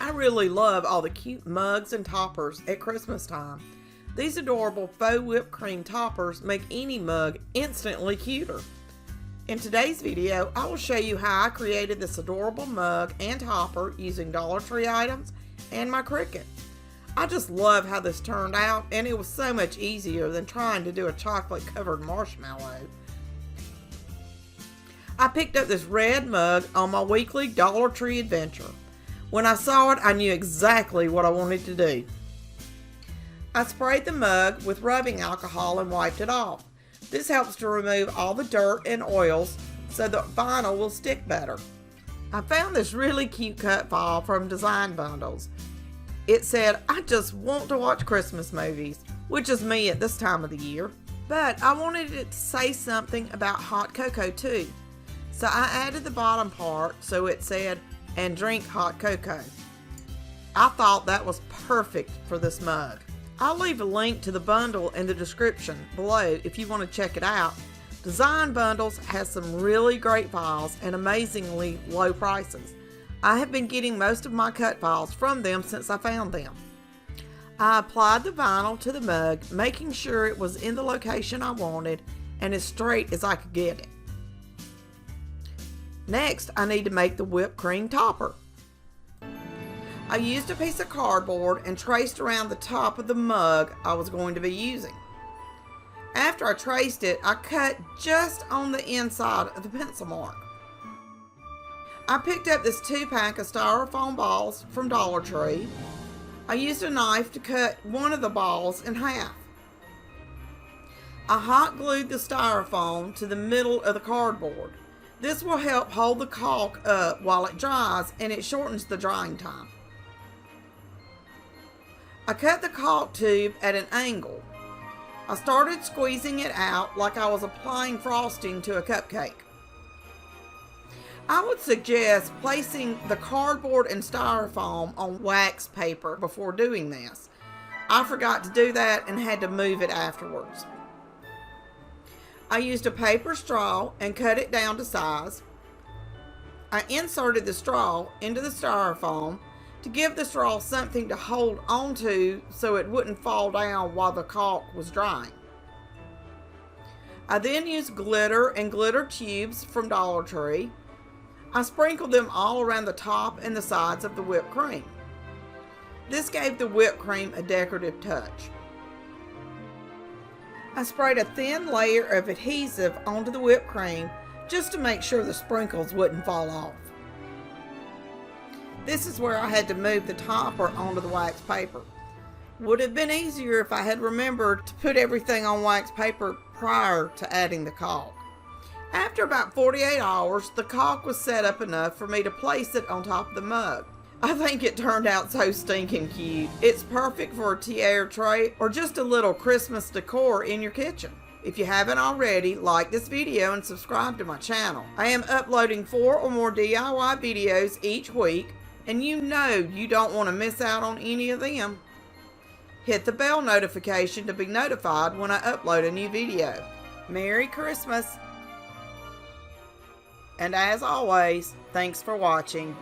I really love all the cute mugs and toppers at Christmas time. These adorable faux whipped cream toppers make any mug instantly cuter. In today's video, I will show you how I created this adorable mug and topper using Dollar Tree items and my Cricut. I just love how this turned out, and it was so much easier than trying to do a chocolate covered marshmallow. I picked up this red mug on my weekly Dollar Tree adventure. When I saw it, I knew exactly what I wanted to do. I sprayed the mug with rubbing alcohol and wiped it off. This helps to remove all the dirt and oils so the vinyl will stick better. I found this really cute cut file from Design Bundles. It said, "I just want to watch Christmas movies," which is me at this time of the year. But I wanted it to say something about hot cocoa too. So I added the bottom part so it said, "and drink hot cocoa." I thought that was perfect for this mug. I'll leave a link to the bundle in the description below if you want to check it out. Design Bundles has some really great files and amazingly low prices. I have been getting most of my cut files from them since I found them. I applied the vinyl to the mug, making sure it was in the location I wanted and as straight as I could get it. Next, I need to make the whipped cream topper. I used a piece of cardboard and traced around the top of the mug I was going to be using. After I traced it, I cut just on the inside of the pencil mark. I picked up this 2-pack of Styrofoam balls from Dollar Tree. I used a knife to cut one of the balls in half. I hot glued the Styrofoam to the middle of the cardboard. This will help hold the caulk up while it dries, and it shortens the drying time. I cut the caulk tube at an angle. I started squeezing it out like I was applying frosting to a cupcake. I would suggest placing the cardboard and Styrofoam on wax paper before doing this. I forgot to do that and had to move it afterwards. I used a paper straw and cut it down to size. I inserted the straw into the Styrofoam to give the straw something to hold onto so it wouldn't fall down while the caulk was drying. I then used glitter and glitter tubes from Dollar Tree. I sprinkled them all around the top and the sides of the whipped cream. This gave the whipped cream a decorative touch. I sprayed a thin layer of adhesive onto the whipped cream just to make sure the sprinkles wouldn't fall off. This is where I had to move the topper onto the wax paper. Would have been easier if I had remembered to put everything on wax paper prior to adding the caulk. After about 48 hours, the caulk was set up enough for me to place it on top of the mug. I think it turned out so stinking cute. It's perfect for a tiara tray or just a little Christmas decor in your kitchen. If you haven't already, like this video and subscribe to my channel. I am uploading 4 or more DIY videos each week, and you know you don't want to miss out on any of them. Hit the bell notification to be notified when I upload a new video. Merry Christmas! And as always, thanks for watching.